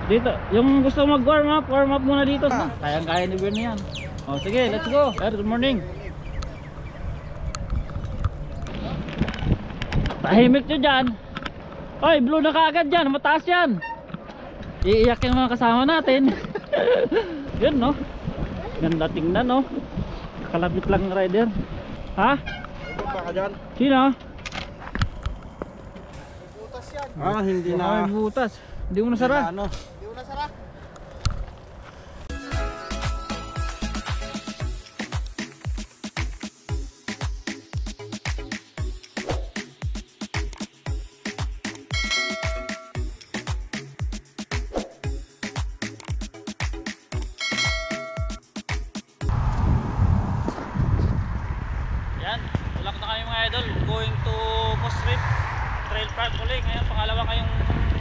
Dito, yung gusto mag-warm up muna dito. Kayang-kaya ni Bernie yan. O sige, let's go. Sir, good morning. Tahimik nyo dyan. Oy, blue na kaagad dyan, mataas yan. Iiyak yung mga kasama natin. Yun no. Ganda tingnan no. Kalapit lang rider. Ha? Baka dyan. Sino? Butas yan. Ah, hindi na. May butas. Hindi mo nasara. Ano? Hindi mo nasara. Yan, tulak na kami mga idol. Going to Post Trip Trail Park ulit. Ngayon, pangalawa kayong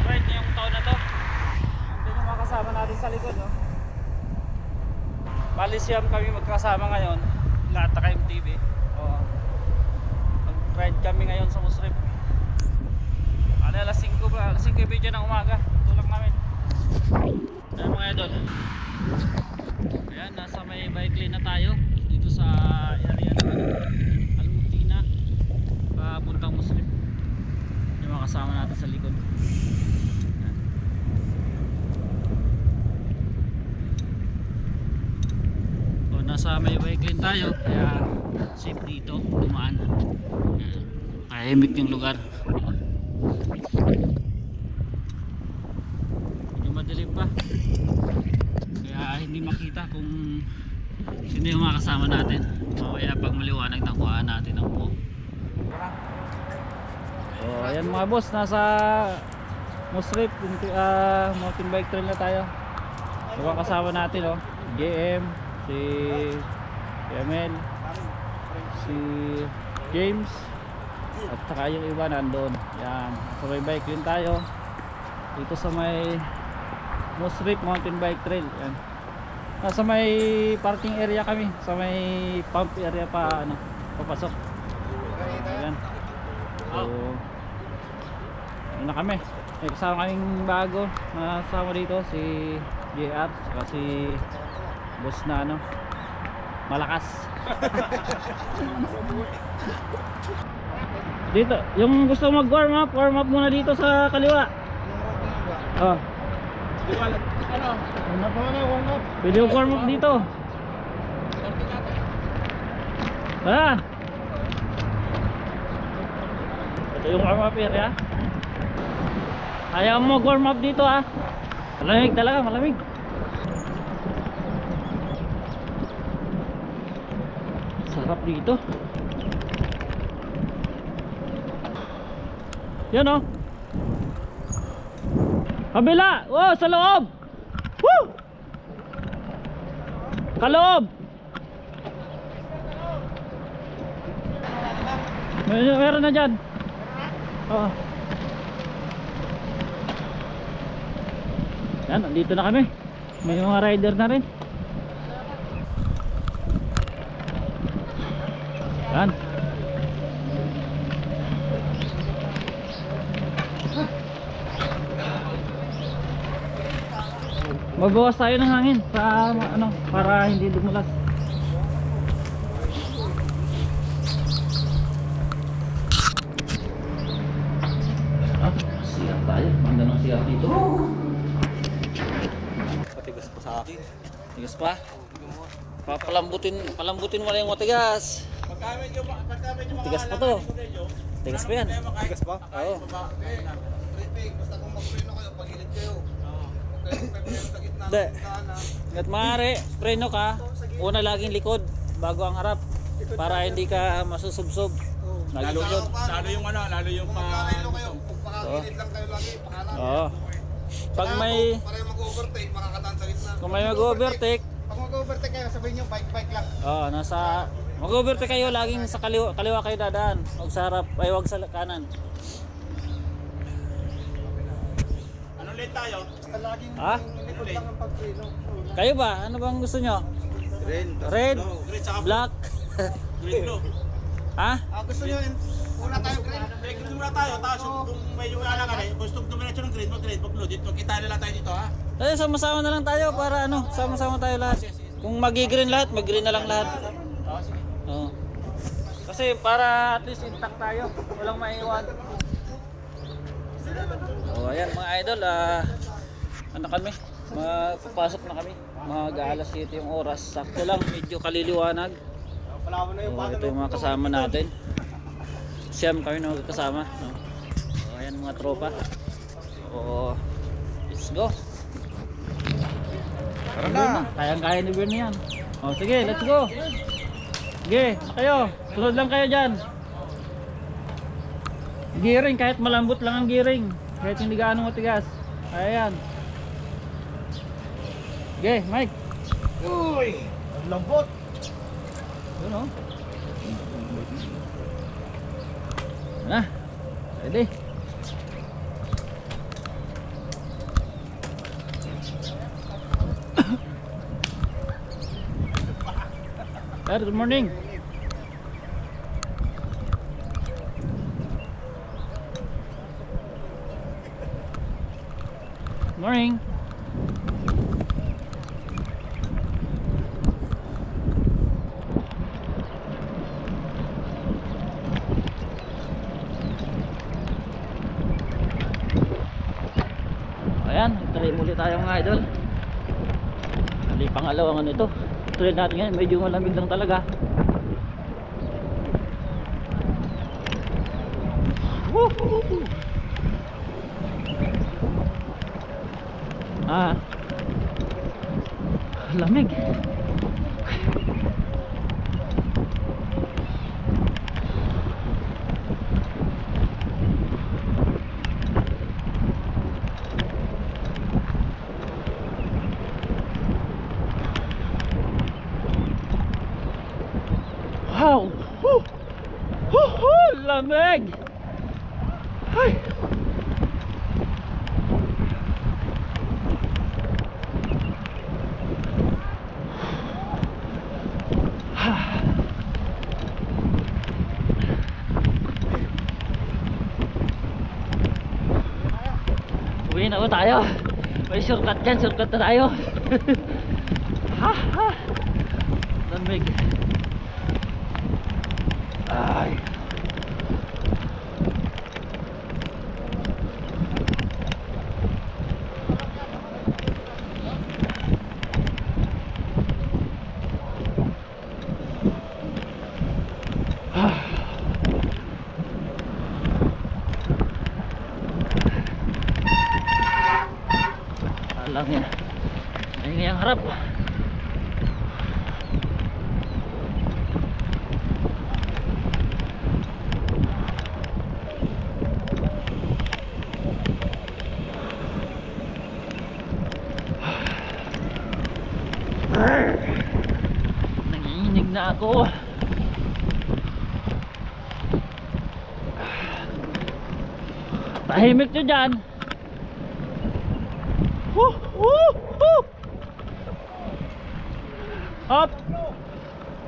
ride ngayong taon na to. Ito yung mga kasama natin sa likod no? Balisiyam kami magkasama ngayon. Lahat na kayong TV. Oo. Mag-ride kami ngayon sa Post Trip. Ano, alas 5 ba? Alas 5 video ng umaga. Tulak namin. Ayan mga idol. Ayan, nasa may bike lane na tayo. Dito sa area ng Almutina papuntang Muslim. Yung mga kasama natin sa likod. Ayan. O, nasa may bike lane tayo kaya safe dito dumaan. Tahimik yung lugar. Medyo madilim pa kaya hindi makita kung sino yung mga kasama natin. Mamaya pag maliwanag nakuhaan natin ang buo. So ayan mga boss, nasa Musrip mountain bike trail na tayo. Yung mga kasama natin oh, GM, si Emel, si James, at saka yung iba nandun. Yan, so may bike lane tayo dito sa may Musrip mountain bike trail. Yan, nasa may parking area kami, sa may pump area pa ano, papasok. Ayan. So ano na kami, may kasama kaming bago na kasama dito, si JR saka si boss na ano, malakas. Dito, yung gusto mag-warm up muna dito sa kaliwa. Oh. Ano? Ano pa na warm up? Pwede yung warm up dito. Ah! Ito yung warm up area. Ayaw mo warm up dito ah. Malamig talaga, malamig. Sarap dito. Yan oh. Kabila! Oh, sa loob! Woo! Kaloob! Meron na dyan. Oo. Yan, nandito na kami. May mga rider na rin. Yan. Magbawas tayo ng hangin sa ano, para hindi dumulas. Siap tayo, manda ng siap dito. Patigas pa sa akin. Tigas pa? Palambutin mo na yung matigas. Tigas pa to. Tigas pa yan. Patigas pa? Oo. Basta kung mag-preno kayo, pagilid kayo. Hindi. Hanggat maaari, preno ka. Una laging likod bago ang harap para hindi ka masusubsob. Naglugod. Lalo yung ano, lalo yung Pagkareno kayo, kung pakagilid lang kayo lagi, pakanan. Oo. Pag may Para yung mag-overtake, makakataan sa gitna. kung may mag-overtake, Pag mag-overtake kayo, sabihin nyo, bike lang. nasa mag-overtake kayo laging sa kaliwa kayo dadaan. Huwag sa harap, ay huwag sa kanan. Ano ulit tayo? Basta laging Ha? likod lang ang pag-preno. Kayo ba? Ano bang gusto nyo? Green. Red? Green tsaka Black? green blue. Ha? Gusto nyo Una tayo green. Green muna tayo, tapos kung medyo alangan eh, gusto kong dumiretso ng green, mag-green, pag-blue dito, kita nila tayo dito ha. Eh, sama-sama na lang tayo para ano, sama-sama tayo lahat. Kung magi-green lahat, mag-green na lang lahat. Oo, sige. Oo. Kasi para at least intact tayo, walang maiwan. Oh, ayan mga idol, ano kami? Magpapasok na kami. Mag-alas 7 yung oras. Sakto lang, medyo kaliliwanag. Palawan na yung Oh, ito yung mga kasama natin. Siyam kami na magkasama. No? Oh, ayan mga tropa. Oh, let's go. Tara na. Kayang-kaya ni Bernie yan. Oh, sige, let's go. Sige, kayo. Sunod lang kayo dyan. Gearing, kahit malambot lang ang gearing. Kahit hindi gaano matigas. Ayan. Sige, Mike. Uy! Ang lambot. Yun o. Na. Ready. Sir, good morning. Morning. Ayan, try muli tayo mga idol. Hindi pangalawang ano ito. Try natin ngayon, medyo malamig lang talaga. Woohoo! Lamig. Wow! Woo! Woo! Lamig! Ay! Uwi na ba tayo? May shortcut dyan, shortcut na tayo. Ha ha! Lamig. Ay. Alang yan. Ayun nga yung harap. Nanginginig na ako. Tahimik nyo dyan. Woo! Woo! Woo! Up!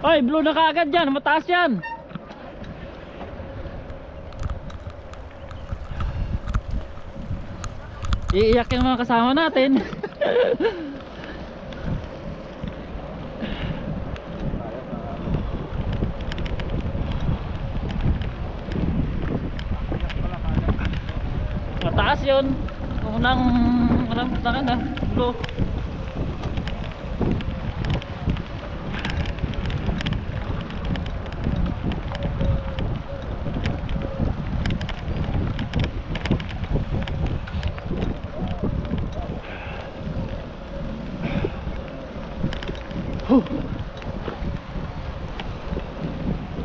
Ay, blue na kaagad dyan. Mataas yan. Iiyak yung mga kasama natin. Mataas yun. Unang sa akin blue.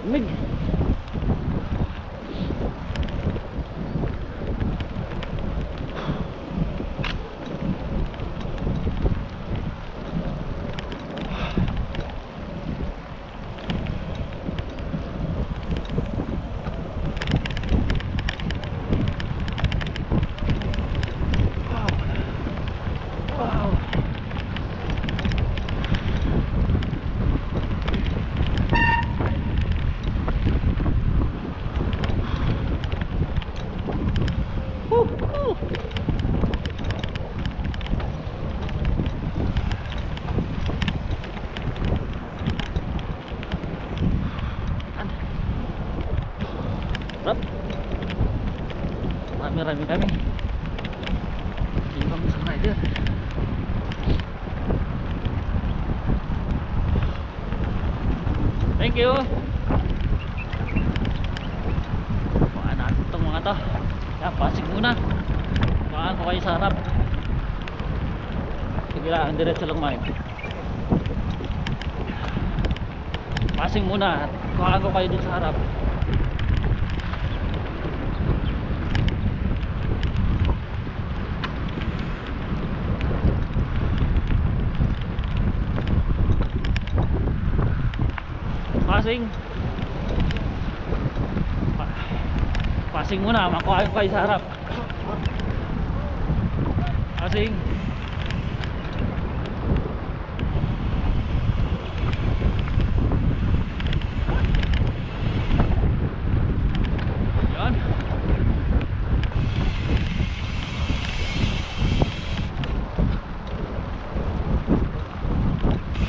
Mig. marami kami. Ibang isang rider. Thank you. Baka natin itong mga to. Yan, pasig muna. Baka ko kayo sa harap. Sige lang, diretso lang Mike. Passing muna at kuhaan ko kayo dun sa harap. Passing. Passing muna, makuhaan ko kayo sa harap. Passing.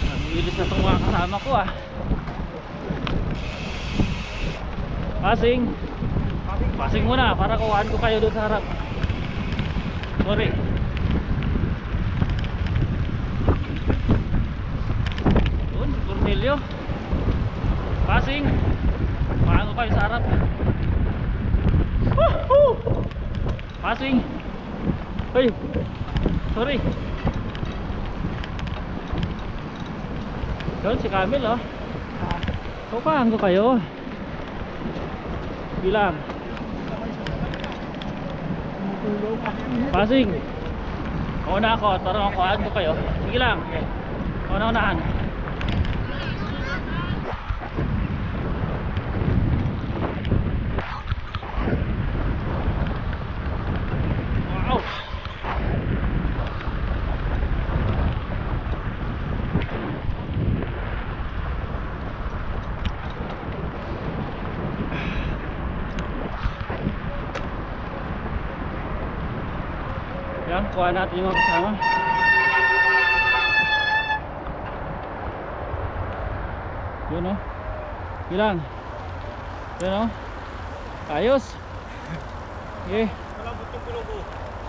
Nag-iilis na itong mga kasama ko ah. Passing. Passing muna para kuhaan ko kayo doon sa harap. Sorry. Doon, Cornelio. Passing. Kuhaan ko kayo sa harap. Woohoo! Passing. Hey. Sorry. Doon si Camille oh. Kuhaan ko kayo. Bilang. Passing. Una ako, tarong kuhaan ko kayo. Sige lang. Una-unahan. Wow. Yan, kuha natin yung mga kasama. Yun o. Ilang. Yun o. Ayos. Sige.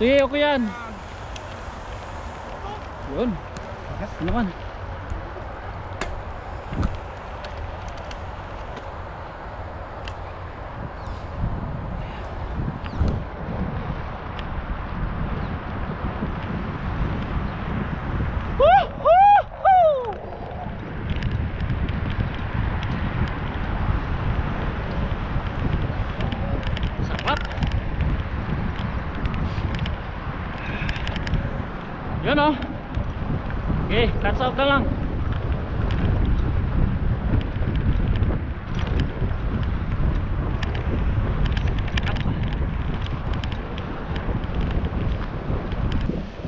Sige, okay yan. Yun. Ano naman. Yun o. Okay, cuts out na lang.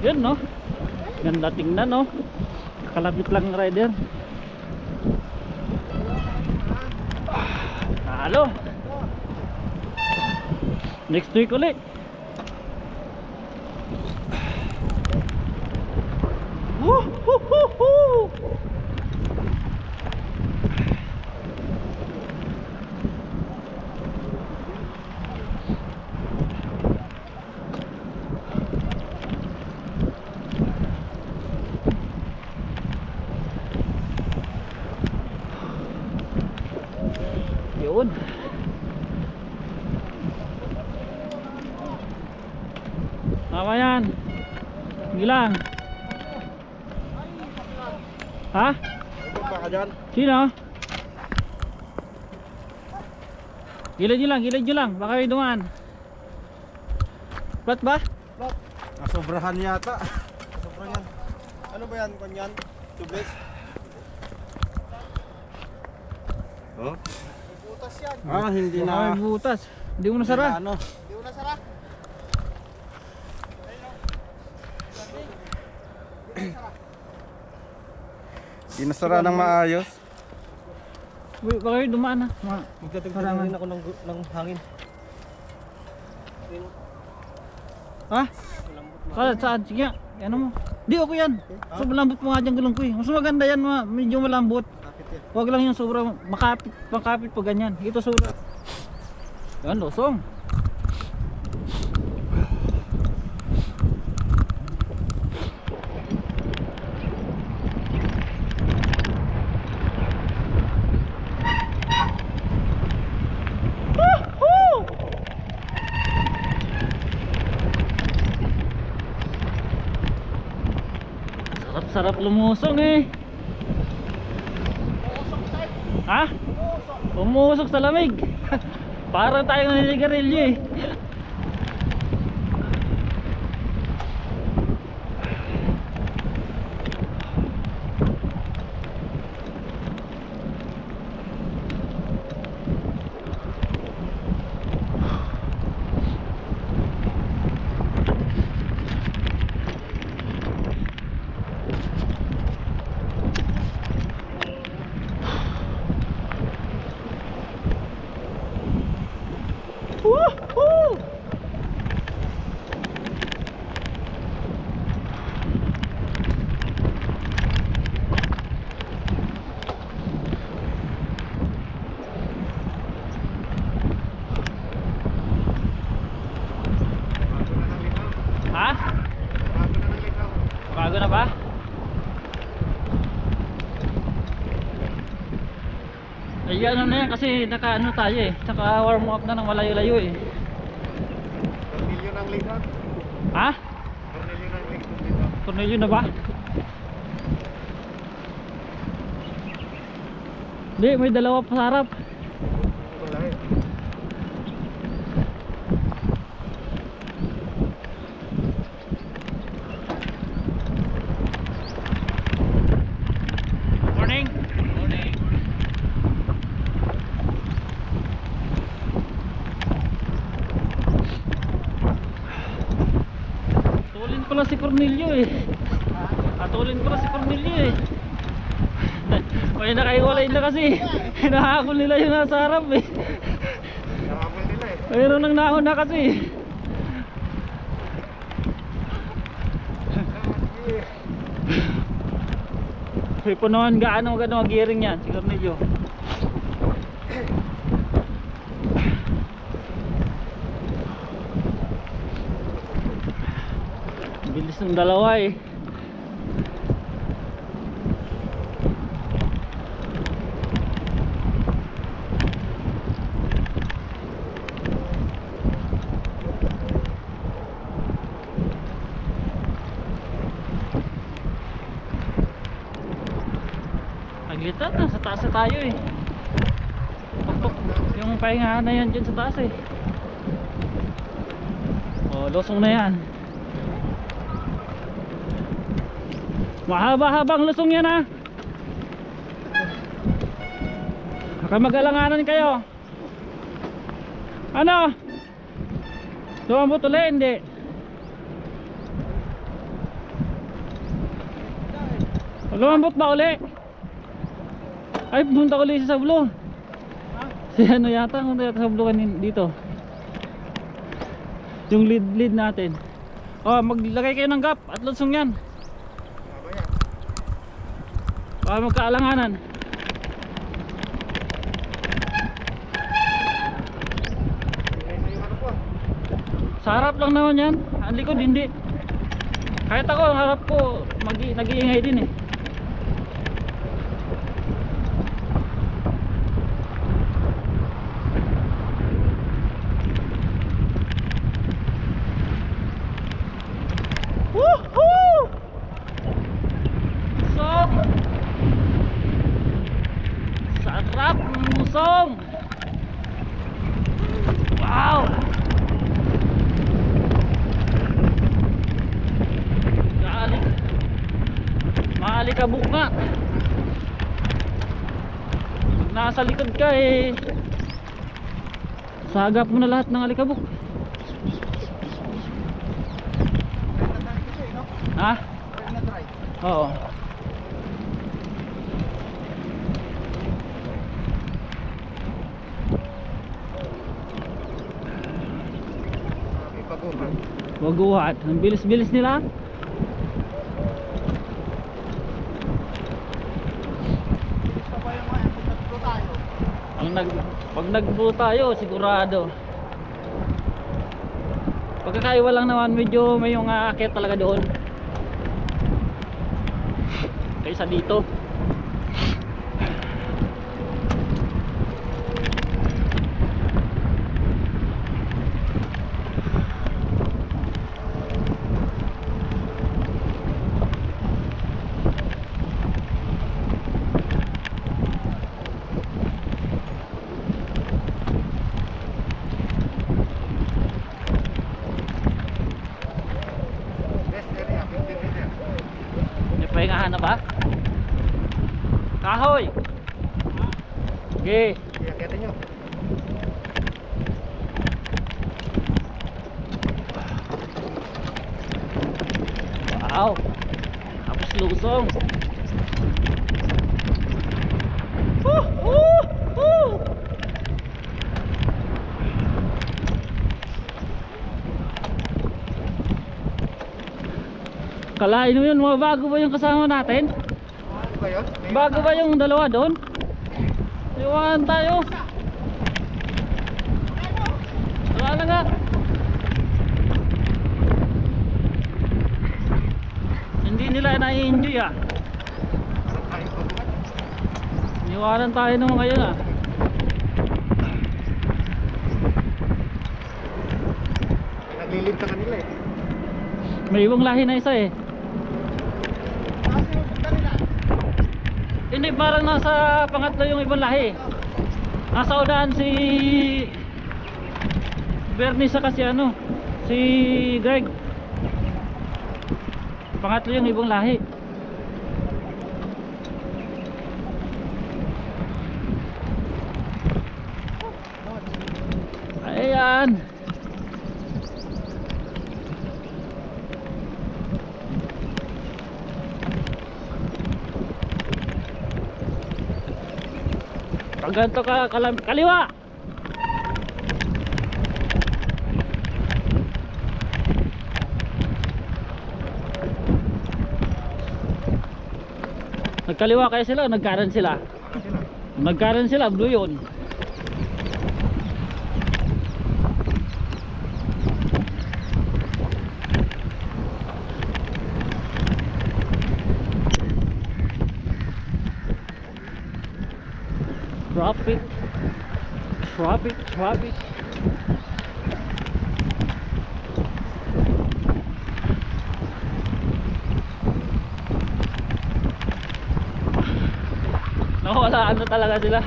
Yun no. Ganda tingnan no. Kalapit lang ng rider. Halo. Next week ulit. Yun. Tama yan. Sige lang. Ha? Baka ka dyan. Sino? Gilid nyo lang. Baka may dumaan. Flat ba? Nasobrahan yata. Sobrang yan. Ano ba yan? Kanyan? Tubeless? Oh? Butas yan. Ah, hindi Baka may butas. Hindi mo nasara. Ano? Hindi mo nasara. Hindi nasara ng maayos. Uy, baka may dumaan na. Magtatagtagin ako ng hangin. Ha? Saan? Sige nga. Ano mo? Di okay yan. So malambot mo nga dyan gulong ko eh. Mas maganda yan, medyo malambot. Huwag lang yung sobra makapit pa ganyan. Ito sobra. Yan, losong. Sarap-sarap lumusong eh. Ha? Umusok sa lamig. Parang tayong naninigarilyo eh. Woohoo! Ha? Bago na ba? Ay ano na yan kasi naka ano tayo eh. Naka warm up na ng malayo-layo eh. Cornelio ng likod. Ha? Cornelio ng likod dito. Cornelio na ba? Hindi, may dalawa pa sa harap. Wala eh. Morning. Morning. Tulin pala si Cornelio eh. Atulin pala si Cornelio eh. May nakaiwalay na kasi. Hinahabol nila yung nasa harap eh. Nakabol nila eh. Mayroon nang nauna kasi. May punuan gaano gearing yan si Cornelio. Bilis ng dalawa eh. Naglitat, nasa taas na tayo eh. Tuktok, yung pahingahan na yan dyan sa taas eh. Oh, lusong na yan. Mahaba-habang lusong yan ha. Baka mag-alanganan kayo. Ano? Lumambot ulit, hindi. Lumambot ba ulit? Ay, punta ko ulit sa sablo. Si ano yata, punta yata sa sablo kanin dito. Yung lead natin. Oh, maglagay kayo ng gap at lusong yan. Baka magkaalanganan. Sa harap lang naman yan. Ang likod hindi. Kahit ako, ang harap ko nag-iingay din eh. Woohoo! Musong! Sarap ng musong! Wow! Maalikabok nga. Pag nasa likod ka eh, sagap mo na lahat ng alikabok. Ha? Oo. Waguhat. Ang bilis-bilis nila. Pag nag-blue tayo, sigurado. Pagkakaiwa lang naman, medyo may yung aakyat talaga doon kaysa dito. pahingahan na ba? Kahoy! Okay. Iakyatan nyo. Wow. Tapos lusong. Woo! Kalain mo yun, mga bago ba yung kasama natin? Ano ba yun? Bago ba yung dalawa doon? Iwan tayo. Wala na nga. Hindi nila na-enjoy ah. Iwanan tayo naman ngayon ah. Naglilid sa kanila eh. May ibang lahi na isa eh. Hindi, parang nasa pangatlo yung ibang lahi. Nasa unahan si Bernie sa kasi ano, si Greg. Pangatlo yung ibang lahi. Ayan. Pag ganito ka kaliwa. Nagkaliwa kaya sila, nagkanan sila. Nagkanan sila, blue yun. Traffic. Nawala ano talaga sila.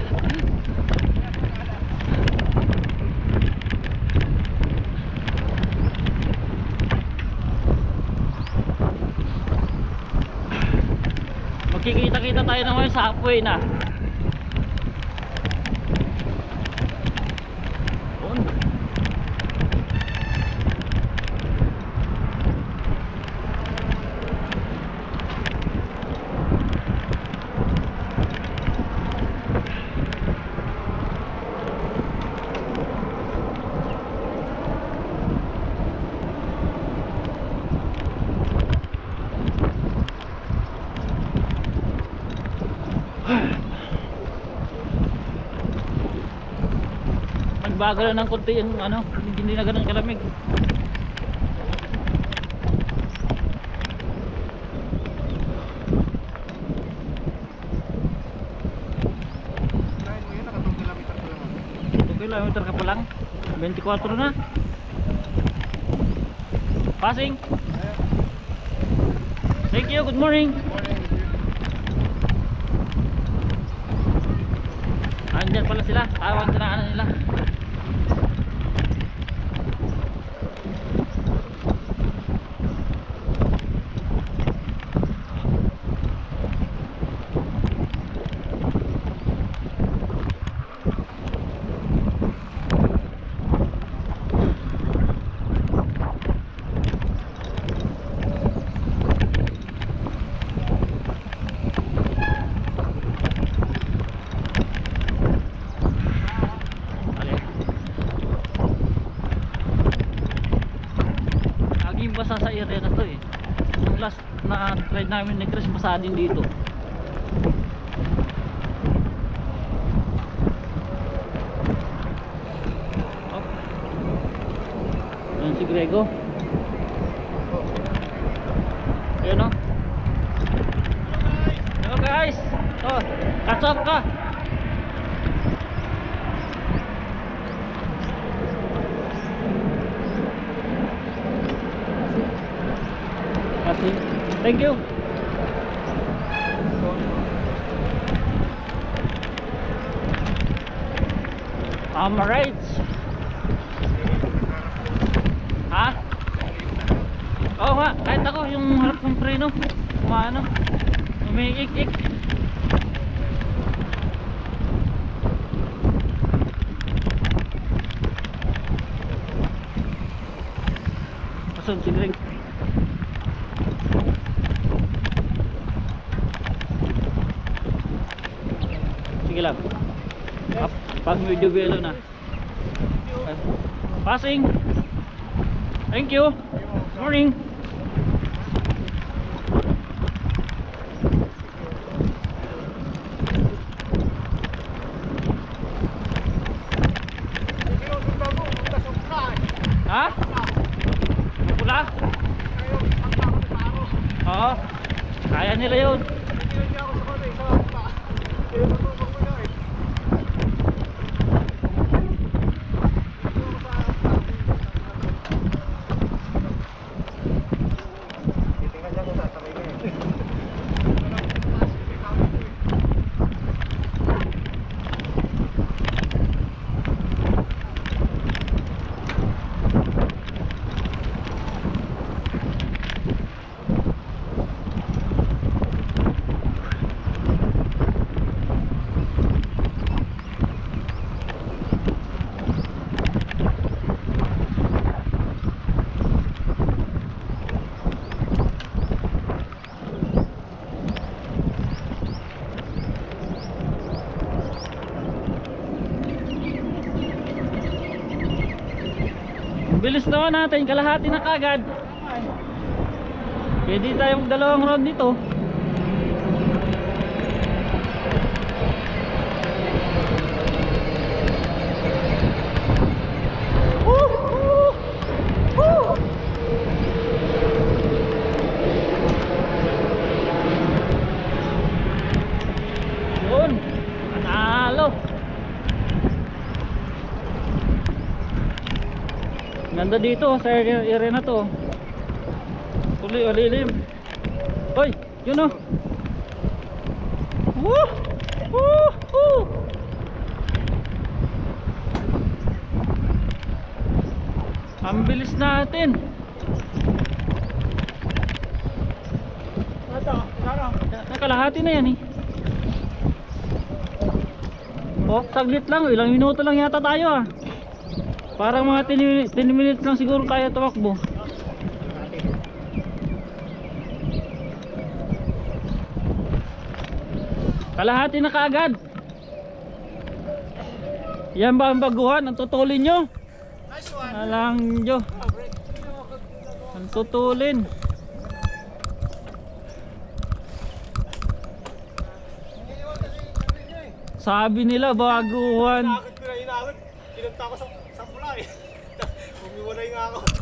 Magkikita-kita tayo naman sa halfway na. Nagbago lang ng konti yung ano, hindi na ganun kalamig. Kahit mo yun, naka 2 kilometer pa lang. 2 kilometer ka pa lang. 24 na. Passing. Thank you, good morning. Andyan pala sila, tawag na ano nila. Basa sa area na to eh. Yung last na ride namin ni Chris, basa din dito. Oh. Yan si Grego. Ayan o. Hello guys. Oh, catch up ka. Thank you. Alright. Ha? Oo nga, kahit ako yung harap ng preno. Kumano? Umiik-ik. Asan si Greg? Sige lang. Pag medyo belo na. Passing. Thank you. Morning. Ha? Pula? Oo. Kaya nila yun. Bilis naman natin, kalahati na kagad. Pwede tayong dalawang round dito. Yun, panalo. Ganda dito sa area na to. Tuloy alilim. Hoy, yun oh. Woo! Woo! Woo! Ang bilis natin. Nakalahati na yan eh. Oh, saglit lang, ilang minuto lang yata tayo ah. Parang mga 10 minutes lang siguro kaya tumakbo. Kalahati na kaagad. Yan ba ang baguhan? Ang tutulin nyo? Alang nyo. Ang tutulin. Sabi nila baguhan. Inakot ko na inakot. Kinanta ko sa pula eh. Umiwalay nga ako.